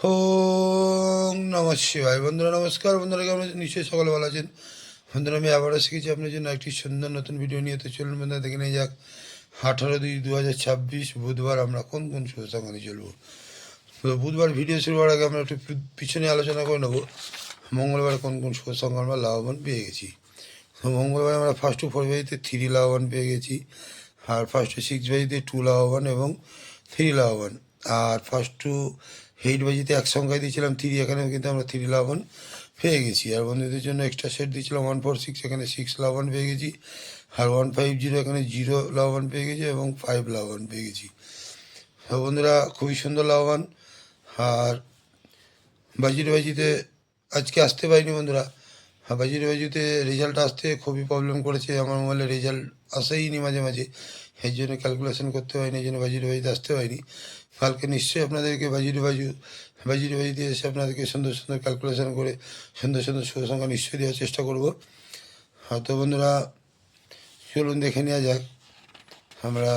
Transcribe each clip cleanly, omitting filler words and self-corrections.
ওম নমঃ শিবায়। বন্ধুরা নমস্কার। বন্ধুরা কেমন আছেন? নিশ্চয়ই সকলে ভালো আছেন। বন্ধুরা আমি আবারও শিখেছি আপনার জন্য একটি সুন্দর নতুন ভিডিও নিয়ে। তো চলুন বন্ধুরা দেখে নিয়ে যাক 18/2/2026 বুধবার আমরা কোন কোন শুভ সংখ্যা নিয়ে চলবো। তো বুধবার ভিডিও শুরু হওয়ার আগে আমরা একটু পিছনে আলোচনা করে নেবো মঙ্গলবার কোন কোন শুভ সংখ্যা আমরা লাভবান পেয়ে গেছি। তো মঙ্গলবার আমরা ফার্স্ট টু 4 বাজিতে 3 লাভবান পেয়ে গেছি, আর ফার্স্ট টু 6 বাজিতে 2 লাভবান এবং 3 লাভবান, আর ফার্স্ট টু 8 বাজিতে এক সংখ্যায় দিয়েছিলাম 3, এখানেও কিন্তু আমরা 3 লাভবান পেয়ে গেছি। আর বন্ধুদের জন্য এক্সট্রা সেট দিয়েছিলাম 146, এখানে 6 লাভবান পেয়ে গেছি। আর 150 এখানে 0 লাভবান পেয়ে গেছি এবং 5 লাভবান পেয়ে গেছি। তো বন্ধুরা খুবই সুন্দর লাভবান। আর বাজিতে আজকে আসতে পারিনি বন্ধুরা। বাজিতে রেজাল্ট আসতে খুবই প্রবলেম করেছে, আমার মোবাইলে রেজাল্ট আসেইনি মাঝে মাঝে, এই জন্য ক্যালকুলেশন করতে হয়নি, এই জন্য বাজিতে আসতে হয়নি। কালকে নিশ্চয়ই আপনাদেরকে বাজিতে এসে আপনাদেরকে সুন্দর সুন্দর ক্যালকুলেশন করে সুন্দর সুন্দর শুভ সংখ্যা নিশ্চয়ই দেওয়ার চেষ্টা করব। হয়তো বন্ধুরা চলুন দেখে নেওয়া যাক আমরা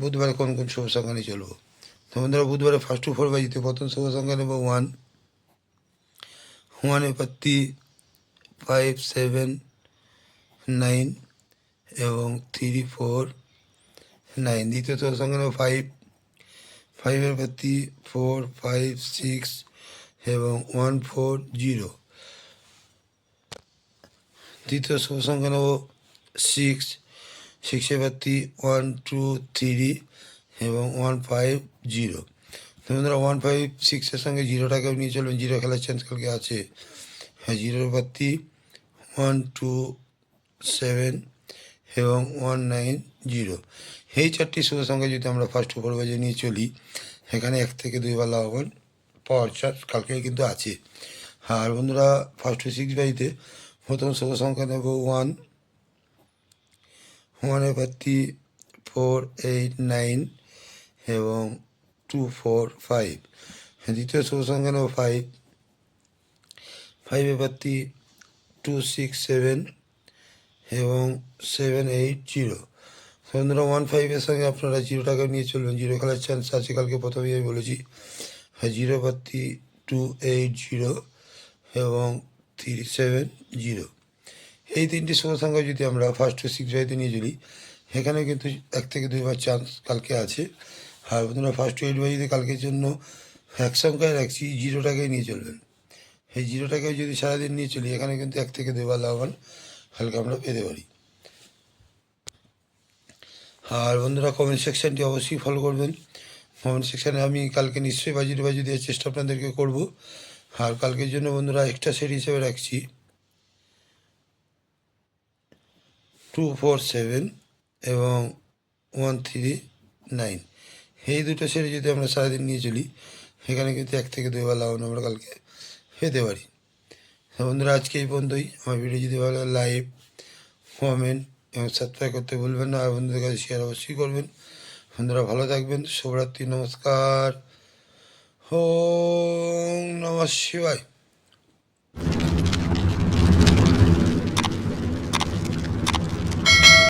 বুধবারে কোন কোন শুভ সংখ্যা নিয়ে চলবো। তো বন্ধুরা বুধবারে ফার্স্ট টু 4 বাজিতে প্রথম শুভ সংখ্যা নেব 1। 1 পাত্তি 5, 7, 9 এবং 3, 4, 9। দ্বিতীয় শুভ সংখ্যা নেব 5। 5 পাত্তি 4, 5, 6 এবং 1, 4, 0। তৃতীয় শুভ সংখ্যা নেব 6। 6 পাত্তি 1, 2, 3 এবং 1, 5, 0। বন্ধুরা 1, 5, 6-এর সঙ্গে 0টাকেও নিয়ে চলবেন, 0 খেলার চান্স কালকে আছে। হ্যাঁ, 0 পাত্তি 1, 2, 7 এবং 1, 9, 0। এই চারটি শুভ সংখ্যা যদি আমরা ফার্স্ট 4 বাজে নিয়ে চলি, এখানে 1 থেকে 2 বার লাভবান পাওয়ার চান্স কালকে কিন্তু আছে। আর বন্ধুরা ফার্স্ট টু 6 বাজিতে প্রথম শুভ সংখ্যা নেব 1। 1 পাত্তি 4, 8, 9 এবং 2, 4, 5। দ্বিতীয় শুভ সংখ্যা নেব 5। 5 পাত্তি 2, 6, 7 এবং 7, 8, 0। বন্ধুরা 1, 5-এর সঙ্গে আপনারা 0টাকে নিয়ে চলবেন, 0 খেলার চান্স আছে কালকে, প্রথমেই আমি বলেছি। 0 পাত্তি 2, 8, 0 এবং 3, 7, 0। এই তিনটি শুভ সংখ্যা যদি আমরা ফার্স্ট টু 6 বাজিতে নিয়ে চলি, এখানে কিন্তু 1 থেকে 2 বার চান্স কালকে আছে। আর বন্ধুরা ফার্স্ট টু 8 বাজিতে কালকের জন্য এক সংখ্যায় রাখছি, 0টাকে নিয়ে চলবেন। এই 0টাকে যদি সারাদিন নিয়ে চলি, এখানে কিন্তু 1 থেকে 2 বার লাভবান কালকে আমরা পেতে পারি। আর বন্ধুরা কমেন্ট সেকশানটি অবশ্যই ফলো করবেন। কমেন্ট সেকশানে আমি কালকে নিশ্চয়ই বাজি দেওয়ার চেষ্টা আপনাদেরকে করব। আর কালকের জন্য বন্ধুরা এক্সট্রা সেট হিসেবে রাখছি 2, 4, 7 এবং 1, 3, 9। এই দুটো সেট যদি আমরা সারাদিন নিয়ে চলি, এখানে কিন্তু 1 থেকে 2 বার লাভবান আমরা কালকে পেতে পারি। বন্ধুরা আজকে এই পর্যন্তই। আমার ভিডিও যদি ভালো লাগে লাইক, কমেন্ট এবং সাবস্ক্রাইব করতে ভুলবেন না, আর বন্ধুদের কাছে শেয়ার অবশ্যই করবেন। বন্ধুরা ভালো থাকবেন। শুভরাত্রি, নমস্কার। ওম নমঃ শিবায়।